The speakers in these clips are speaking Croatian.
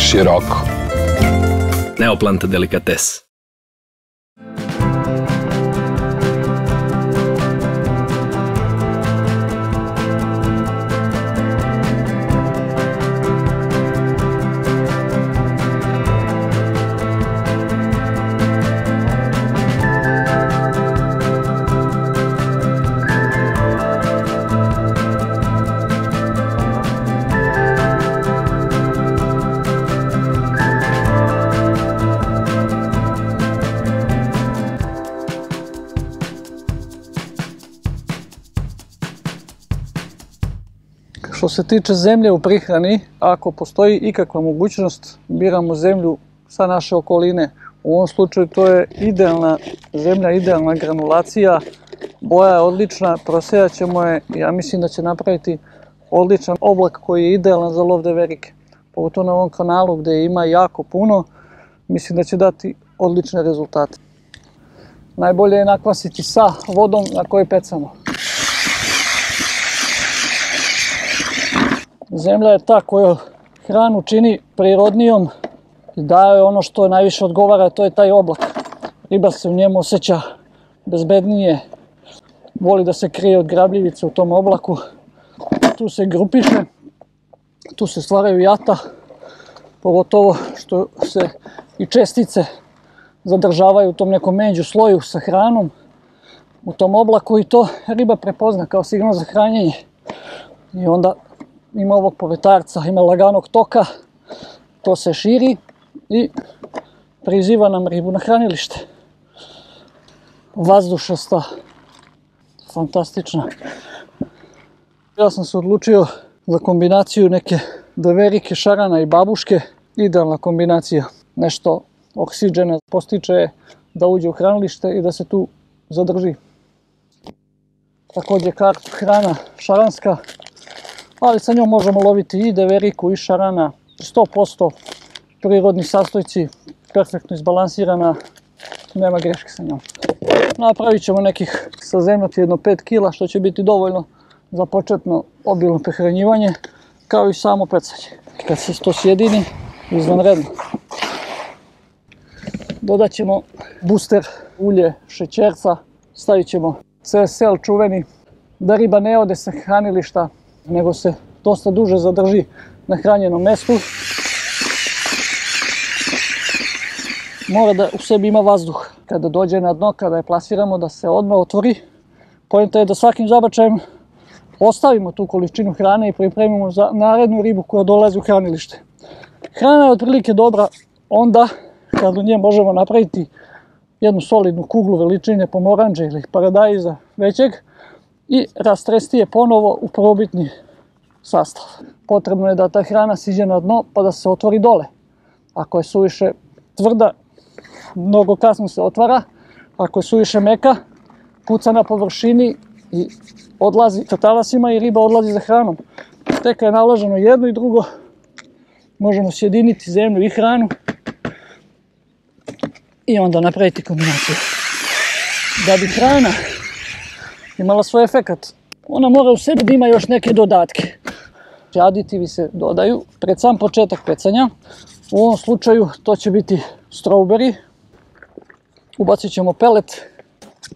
široko. Neoplanta delikates. Što se tiče zemlje u prihrani, ako postoji ikakva mogućnost, biramo zemlju sa naše okoline. U ovom slučaju to je idealna zemlja, idealna granulacija, boja je odlična, prosejat ćemo je i ja mislim da će napraviti odličan oblak koji je idealan za lov deverike. Pogotovo na ovom kanalu gdje ima jako puno, mislim da će dati odlične rezultate. Najbolje je nakvasiti sa vodom na kojoj pecamo. Zemlja je ta koja hranu čini prirodnijom i daje ono što najviše odgovara, to je taj oblak. Riba se u njemu osjeća bezbednije, voli da se krije od grabljivice u tom oblaku. Tu se grupiše, tu se stvaraju jata, pogotovo što se i čestice zadržavaju u tom nekom među sloju sa hranom u tom oblaku i to riba prepozna kao signal za hranjenje. I onda ima ovog povetarca, ima laganog toka, to se širi i priziva nam ribu na hranilište. Vazdušasta, fantastična. Ja sam se odlučio za kombinaciju neke deverike, šarana i babuške. Idealna kombinacija. Nešto oksidžena postiče da uđe u hranilište i da se tu zadrži. Također hrana šaranska, ali sa njom možemo loviti i deveriku i šarana. 100% prirodni sastojci, perfektno izbalansirana, nema greške sa njom. Napravit ćemo nekih sa zemljoti jedno 5 kila, što će biti dovoljno za početno obilno prehranjivanje, kao i samo pecanje. Kad se to sjedini, izvanredno. Dodat ćemo booster, ulje, šećerca, stavit ćemo CSL čuveni, da riba ne ode sa hranilišta, nego se dosta duže zadrži na hranjenom mestu. Mora da u sebi ima vazduh. Kada dođe na dno, kada je plasiramo, da se odmah otvori. Poenta je da svakim zabačajem ostavimo tu količinu hrane i pripremimo za narednu ribu koja dolazi u hranilište. Hrana je otprilike dobra onda kad u nje možemo napraviti jednu solidnu kuglu veličine pomoranđe ili paradajza većeg i rastresti je ponovo u prvobitni sastav. Potrebno je da ta hrana siđe na dno pa da se otvori dole. Ako je suviše tvrda, mnogo kasno se otvara. Ako je suviše meka, puca na površini i odlazi ka talasima i riba odlazi za hranom. Tek kad je naloženo jedno i drugo, možemo sjediniti zemlju i hranu i onda napraviti kombinaciju. Da bi hrana imala svoj efekat, ona mora u sebi da ima još neke dodatke. Aditivi se dodaju pred sam početak pecanja. U ovom slučaju to će biti strawberry. Ubacit ćemo pelet,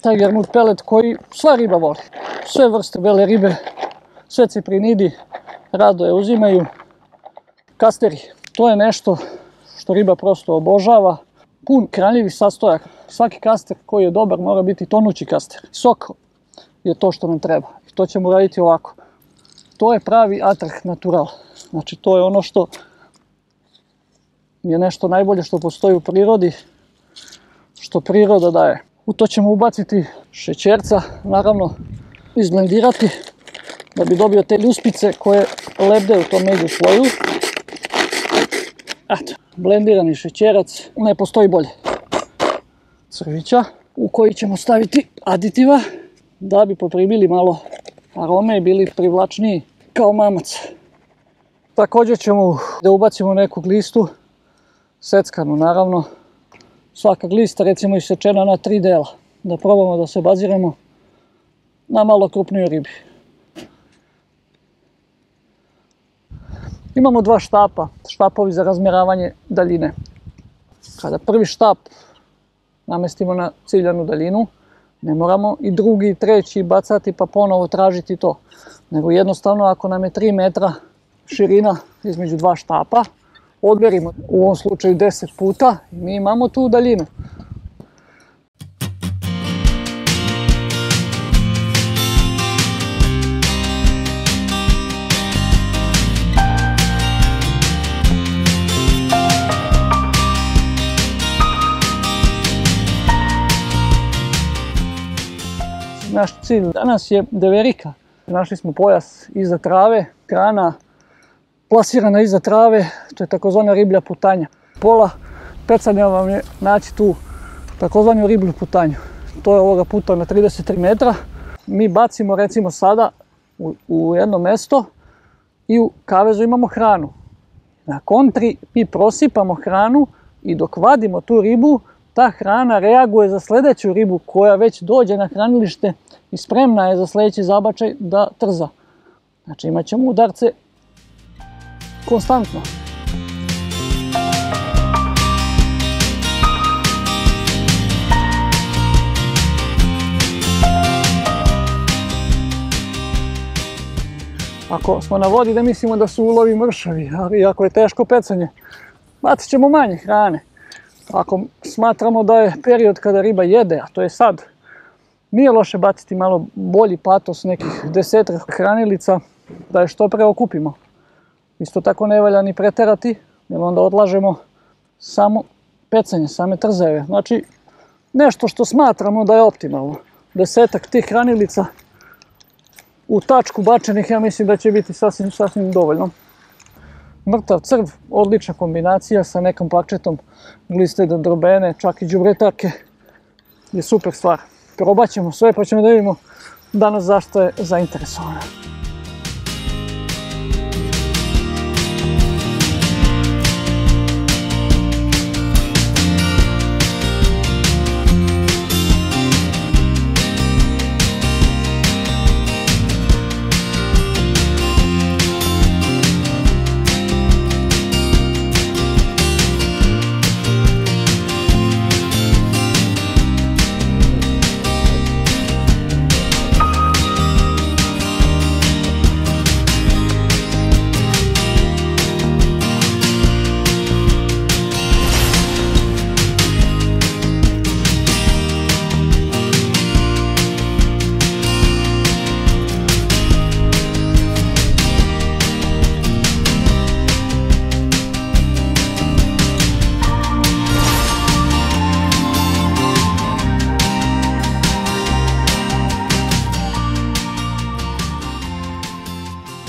tiger nut pelet koji sva riba voli. Sve vrste bele ribe, sve ciprinidi rado je uzimaju. Kasteri, to je nešto što riba prosto obožava. Pun hranljivih sastojaka. Svaki kaster koji je dobar mora biti tonući kaster. Sok je to što nam treba. I to ćemo raditi ovako. To je pravi atrah natural. Znači to je ono što je nešto najbolje što postoji u prirodi, što priroda daje. U to ćemo ubaciti šećerca, naravno izblendirati da bi dobio te ljuspice koje lebde u tom među sloju. Eto, blendirani šećerac, ne postoji bolje. Crvića u koji ćemo staviti aditiva da bi poprimili malo arome i bili privlačniji kao mamac. Također ćemo da ubacimo neku glistu, seckanu naravno. Svaka glista recimo isečena na 3 dela. Da probamo da se baziramo na malo krupnijoj ribi. Imamo dva štapa, štapovi za razmjeravanje daljine. Kada prvi štap namestimo na ciljanu daljinu, ne moramo i drugi i treći bacati pa ponovo tražiti to. Nego jednostavno ako nam je 3 metra širina između dva štapa, odmjerimo u ovom slučaju 10 puta i mi imamo tu daljinu. Naš cilj danas je deverika. Našli smo pojas iza trave, hrana plasirana iza trave, to je takozvana riblja putanja. Pola pecanja vam je naći tu takozvanu riblju putanju. To je ovoga puta na 33 metra. Mi bacimo recimo sada u jedno mesto i u kavezu imamo hranu. Na kontri mi prosipamo hranu i dok vadimo tu ribu, ta hrana reaguje za sljedeću ribu koja već dođe na hranilište i spremna je za sljedeći zabačaj da trza. Znači imat ćemo udarce konstantno. Ako smo na vodi da mislimo da su ulovi mršavi, ali ako je teško pecanje, bacit ćemo manje hrane. Ako smatramo da je period kada riba jede, a to je sad, nije loše baciti malo bolji patos, nekih 10 hranilica, da je što pre okupimo. Isto tako ne valja ni preterati, jer onda odlažemo samo pecanje, same trzajeve. Znači, nešto što smatramo da je optimalno. 10 tih hranilica u tačku bačenih, ja mislim da će biti sasvim dovoljno. Mrtav crv, odlična kombinacija sa nekom parčetom gliste dendrobene, čak i đubretake, je super stvar. Probat ćemo sve pa ćemo da vidimo danas zašto je zainteresovana.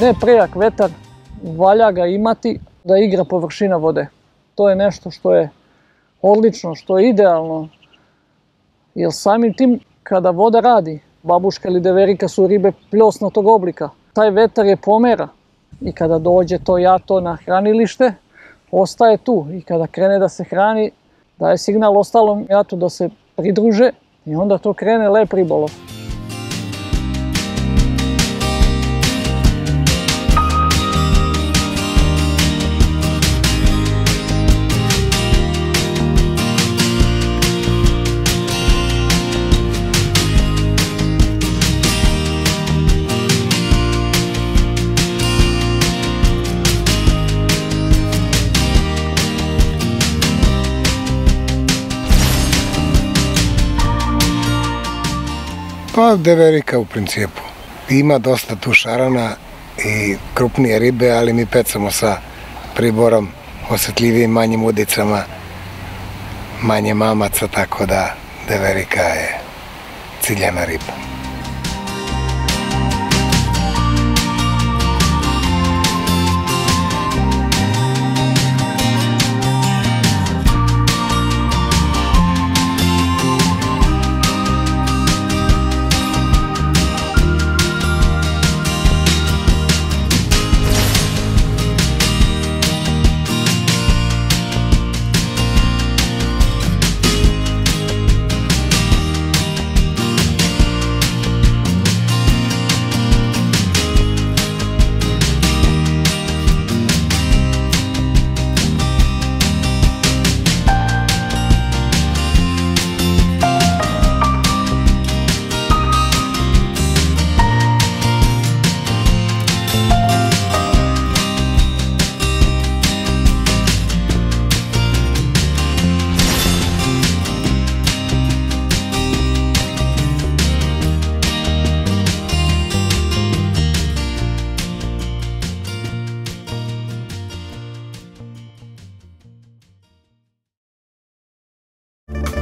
Ne prejak vetar, valja ga imati da igra površina vode. To je nešto što je odlično, što je idealno. Jer samim tim kada voda radi, babuška ili deverika su ribe pljosnatog oblika. Taj vetar je pomera i kada dođe to jato na hranilište, ostaje tu. I kada krene da se hrani, daje signal ostalom jatu da se pridruže i onda to krene lep ribolov. Pa deverika u principu. Ima dosta tu šarana i krupnije ribe, ali mi pecamo sa priborom, osjetljivijim manjim udicama, manje mamaca, tako da deverika je ciljana riba.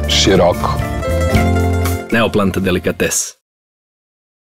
široko. Neoplanta delikates.